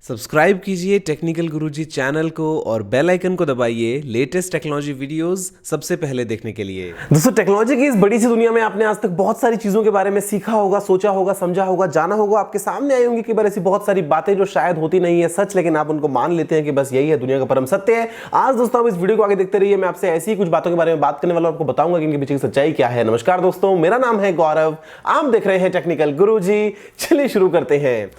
Subscribe कीजिए technical गुरुजी channel को और बेल आइकन को दबाइए लेटेस्ट टेक्नोलॉजी वीडियोस सबसे पहले देखने के लिए। दोस्तों, टेक्नोलॉजी की इस बड़ी सी दुनिया में आपने आज तक बहुत सारी चीजों के बारे में सीखा होगा, सोचा होगा, समझा होगा, जाना होगा। आपके सामने आई होंगी कई बार ऐसी बहुत सारी बातें जो शायद होती नहीं है सच, लेकिन आप उनको मान लेते हैं कि बस यही है दुनिया का परम सत्य है। आज दोस्तों आप इस वीडियो को आगे देखते रहिए। मैं आपसे ऐसी कुछ बातों के बारे में बात करने वाला हूं, आपको बताऊंगा कि इनके पीछे की सच्चाई क्या है। नमस्कार दोस्तों, मेरा नाम है गौरव, आप देख रहे हैं टेक्निकल गुरुजी। चलिए शुरू करते हैं।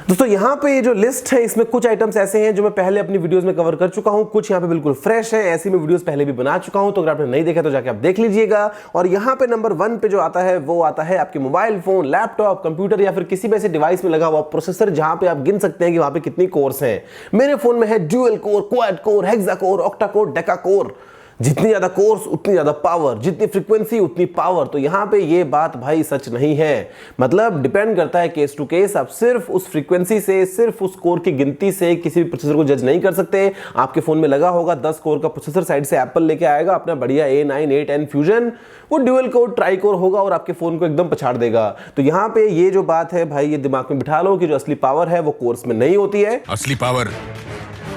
दोस्तों, यहाँ पे ये जो लिस्ट है इसमें कुछ आइटम्स ऐसे हैं जो मैं पहले अपनी वीडियोस में कवर कर चुका हूँ, कुछ यहाँ पे बिल्कुल फ्रेश है। ऐसी मैं वीडियोस पहले भी बना चुका हूँ, तो अगर आपने नहीं देखा तो जाके आप देख लीजिएगा। और यहाँ पे नंबर 1 पे जो आता है वो आता है आपके मोबाइल फोन, लैपटॉप, कंप्यूटर या फिर किसी भी ऐसे डिवाइस में लगा हुआ प्रोसेसर जहां पे आप गिन सकते हैं कि वहां पे कितनी कोर्स हैं। मेरे फोन में है dual core, quad core, hexa core, octa core, Deka core. जितनी ज्यादा कोर्स उतनी ज्यादा पावर, जितनी फ्रीक्वेंसी उतनी पावर। तो यहां पे ये बात भाई सच नहीं है। मतलब डिपेंड करता है केस टू केस। आप सिर्फ उस फ्रीक्वेंसी से, सिर्फ उस कोर की गिनती से किसी भी प्रोसेसर को जज नहीं कर सकते। आपके फोन में लगा होगा 10 कोर का प्रोसेसर, साइड से एप्पल लेके आएगा अपना बढ़िया A9, A10 फ्यूजन, वो ड्यूअल कोर, ट्राई कोर होगा और आपके फोन को एकदम पछाड़ देगा। तो यहां पे ये जो बात है भाई, ये दिमाग में बिठा लो कि जो असली पावर है वो कोर्स में नहीं होती है, असली पावर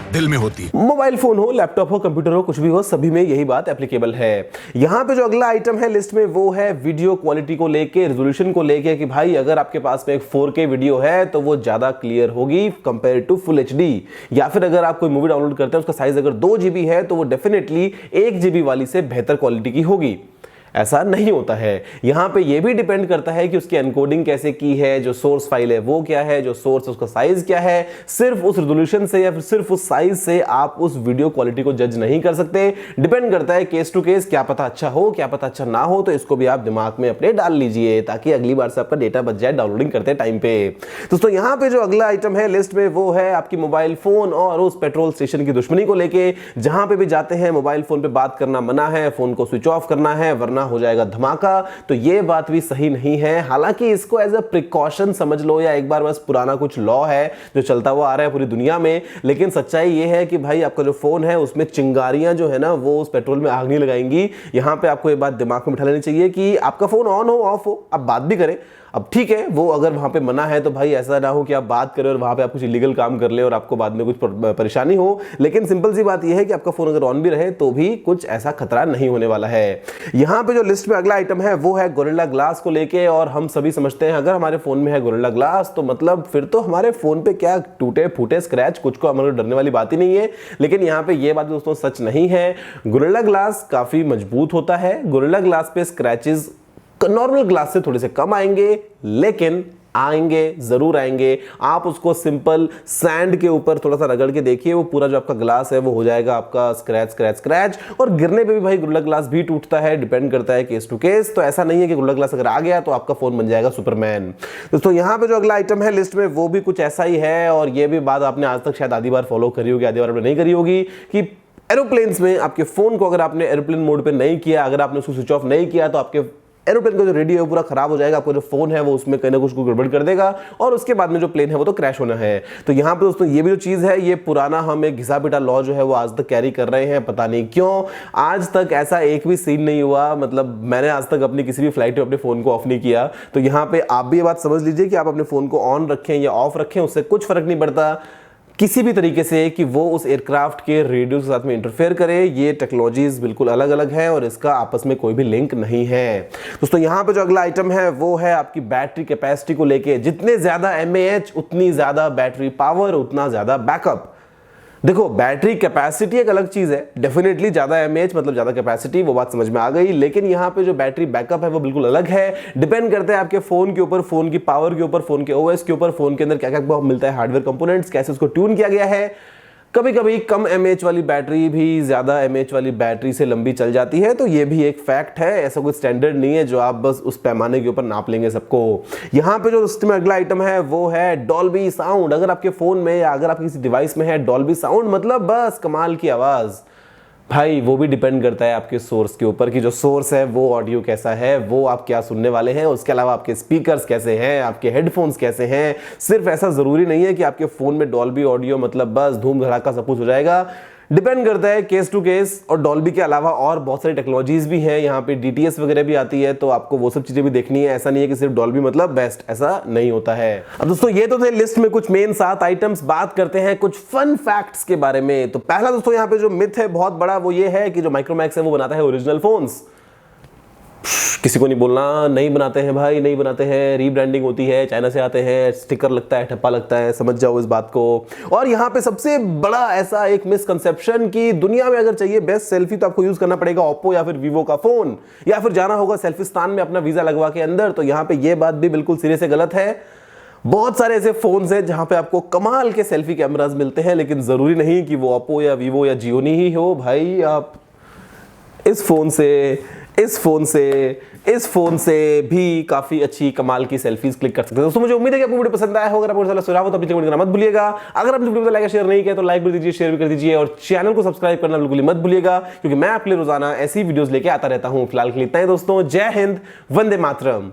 दिल में होती है। मोबाइल फोन हो, लैपटॉप हो, कंप्यूटर हो, कुछ भी हो, सभी में यही बात एप्लीकेबल है। यहां पे जो अगला आइटम है लिस्ट में वो है वीडियो क्वालिटी को लेके, रेजोल्यूशन को लेके कि भाई अगर आपके पास में एक 4K वीडियो है तो वो ज्यादा क्लियर होगी कंपेयर टू फुल HD। या फिर अगर आप कोई मूवी डाउनलोड करते हैं उसका साइज अगर 2 GB है तो वो डेफिनेटली 1 GB वाली से बेहतर क्वालिटी की होगी। ऐसा नहीं होता है। यहां पे ये भी डिपेंड करता है कि उसकी एनकोडिंग कैसे की है, जो सोर्स फाइल है वो क्या है, जो सोर्स उसका साइज क्या है। सिर्फ उस रेजोल्यूशन से या फिर सिर्फ उस साइज से आप उस वीडियो क्वालिटी को जज नहीं कर सकते। डिपेंड करता है केस टू केस, क्या पता अच्छा हो, क्या पता अच्छा ना हो। तो इसको भी आप दिमाग में अपने डाल लीजिए ताकि अगली बार से आपका डेटा बच जाए डाउनलोडिंग करते टाइम पे। दोस्तों, यहां पे जो अगला आइटम है लिस्ट में वो है आपकी मोबाइल फोन और उस पेट्रोल स्टेशन की दुश्मनी को लेके। जहां पे भी जाते हैं मोबाइल फोन पे बात करना मना है, फोन को स्विच ऑफ करना है वरना हो जाएगा धमाका। तो ये बात भी सही नहीं है। हालांकि इसको एज अ प्रिकॉशन समझ लो या एक बार बस पुराना कुछ लॉ है जो चलता हुआ आ रहा है पूरी दुनिया में। लेकिन सच्चाई ये है कि भाई आपका जो फोन है उसमें चिंगारियां जो है ना वो उस पेट्रोल में आग नहीं लगाएंगी। यहां पे आपको ये बात दिमाग में बिठा लेनी चाहिए कि आपका फोन ऑन हो ऑफ हो आप बात भी करें। अब ठीक है, वो अगर वहां पे मना है तो भाई ऐसा ना हो कि आप बात करें और वहां पे आप कुछ इलीगल काम कर ले और आपको बाद में कुछ परेशानी हो। लेकिन सिंपल सी बात यह है कि आपका फोन अगर ऑन भी रहे तो भी कुछ ऐसा खतरा नहीं होने वाला है। यहां पे जो लिस्ट में अगला आइटम है वो है गोरिल्ला ग्लास को लेके। और हम सभी समझते हैं अगर हमारे फोन में है गोरिल्ला ग्लास तो मतलब फिर तो हमारे फोन पे क्या टूटे फूटे स्क्रैच कुछ को हमारे डरने वाली बात ही नहीं है। लेकिन यहाँ पे ये बात दोस्तों सच नहीं है। गोरिल्ला ग्लास काफी मजबूत होता है। गोरिल्ला ग्लास पे स्क्रैचेस नॉर्मल ग्लास से थोड़े से कम आएंगे, लेकिन आएंगे, जरूर आएंगे। आप उसको सिंपल सैंड के ऊपर थोड़ा सा रगड़ के देखिए, वो पूरा जो आपका ग्लास है वो हो जाएगा आपका स्क्रैच स्क्रैच स्क्रैच। और गिरने पे भी भाई गोरिल्ला ग्लास भी टूटता है, डिपेंड करता है केस टू केस। तो ऐसा नहीं है कि गोरिल्ला ग्लास अगर आ गया तो आपका फोन बन जाएगा सुपरमैन। दोस्तों, यहाँ पे जो अगला आइटम है लिस्ट में वो भी कुछ ऐसा ही है। और ये भी बात आपने आज तक शायद आधी बार फॉलो करी होगी, आधी बार आपने नहीं करी होगी कि एरोप्लेन्स में आपके फोन को अगर आपने एरोप्लेन मोड पे नहीं किया, अगर आपने उसको स्विच ऑफ नहीं किया तो आपके एरोप्लेन का जो रेडियो है पूरा खराब हो जाएगा। आपका जो फोन है वो उसमें कहीं ना कुछ गड़बड़ कर देगा और उसके बाद में जो प्लेन है वो तो क्रैश होना है। तो यहाँ पे दोस्तों ये भी जो चीज है ये पुराना हम एक घिसा पिटा लॉ जो है वो आज तक कैरी कर रहे हैं। पता नहीं क्यों आज तक ऐसा एक भी सीन नहीं हुआ। मतलब मैंने आज तक अपनी किसी भी फ्लाइट में अपने फोन को ऑफ नहीं किया। तो यहाँ पे आप भी ये बात समझ लीजिए कि आप अपने फोन को ऑन रखें या ऑफ रखें, उससे कुछ फर्क नहीं पड़ता किसी भी तरीके से कि वो उस एयरक्राफ्ट के रेडियो के साथ में इंटरफेयर करे। ये टेक्नोलॉजीज बिल्कुल अलग अलग है और इसका आपस में कोई भी लिंक नहीं है। दोस्तों, यहाँ पे जो अगला आइटम है वो है आपकी बैटरी कैपेसिटी को लेके। जितने ज्यादा mAh उतनी ज्यादा बैटरी पावर, उतना ज्यादा बैकअप। देखो, बैटरी कैपेसिटी एक अलग चीज है, डेफिनेटली ज्यादा mAh मतलब ज्यादा कैपेसिटी, वो बात समझ में आ गई। लेकिन यहाँ पे जो बैटरी बैकअप है वो बिल्कुल अलग है। डिपेंड करता है आपके फोन के ऊपर, फोन की पावर के ऊपर, फोन के OS के ऊपर, फोन के अंदर क्या क्या मिलता है हार्डवेयर कंपोनेंट्स, कैसे उसको ट्यून किया गया है। कभी कभी कम mAh वाली बैटरी भी ज्यादा mAh वाली बैटरी से लंबी चल जाती है। तो ये भी एक फैक्ट है, ऐसा कोई स्टैंडर्ड नहीं है जो आप बस उस पैमाने के ऊपर नाप लेंगे सबको। यहाँ पे जो लिस्ट में अगला आइटम है वो है डॉल्बी साउंड। अगर आपके फोन में या अगर आपके किसी डिवाइस में है डॉल्बी साउंड मतलब बस कमाल की आवाज। भाई वो भी डिपेंड करता है आपके सोर्स के ऊपर कि जो सोर्स है वो ऑडियो कैसा है, वो आप क्या सुनने वाले हैं। उसके अलावा आपके स्पीकर्स कैसे हैं, आपके हेडफोन्स कैसे हैं। सिर्फ ऐसा जरूरी नहीं है कि आपके फोन में डॉल्बी ऑडियो मतलब बस धूम धड़ाका सब कुछ हो जाएगा। डिपेंड करता है केस टू केस। और डॉल्बी के अलावा और बहुत सारी टेक्नोलॉजीज भी हैं, यहाँ पे डीटीएस वगैरह भी आती है, तो आपको वो सब चीजें भी देखनी है। ऐसा नहीं है कि सिर्फ डॉल्बी मतलब बेस्ट, ऐसा नहीं होता है। अब दोस्तों ये तो थे लिस्ट में कुछ मेन 7 आइटम्स। बात करते हैं कुछ फन फैक्ट्स के बारे में। तो पहला दोस्तों यहाँ पे जो मिथ है बहुत बड़ा, वो ये है कि जो माइक्रोमैक्स है वो बनाता है ओरिजिनल फोन्स। किसी को नहीं बोलना, नहीं बनाते हैं भाई, नहीं बनाते हैं, रीब्रांडिंग होती है, चाइना से आते हैं, स्टिकर लगता है, ठप्पा लगता है, समझ जाओ इस बात को। और यहाँ पे सबसे बड़ा ऐसा एक मिसकंसेप्शन कि दुनिया में अगर चाहिए बेस्ट सेल्फी तो आपको यूज करना पड़ेगा ओप्पो या फिर वीवो का फोन, या फिर जाना होगा सेल्फिस्तान में अपना वीजा लगवा के अंदर। तो यहाँ पे ये बात भी बिल्कुल सिरे से गलत है। बहुत सारे ऐसे फोन्स हैं जहां पे आपको कमाल के सेल्फी कैमरास मिलते हैं, लेकिन जरूरी नहीं कि वो ओप्पो या वीवो या जियोनी ही हो। भाई आप इस फोन से भी काफी अच्छी कमाल की सेल्फीज क्लिक कर सकते हैं। दोस्तों मुझे उम्मीद है कि आपको वीडियो पसंद आया होगा। अगर आपको सुझाव हो तो अपनी कमेंट करना मत भूलिएगा। अगर आपने वीडियो को लाइक शेयर नहीं किया तो लाइक भी दीजिए, शेयर भी कर दीजिए, और चैनल को सब्सक्राइब करना बिल्कुल मत भूलिएगा, क्योंकि मैं आपके लिए रोजाना ऐसी वीडियोस लेके आता रहता हूं। फिलहाल के लिए इतना ही दोस्तों। जय हिंद, वंदे मातरम।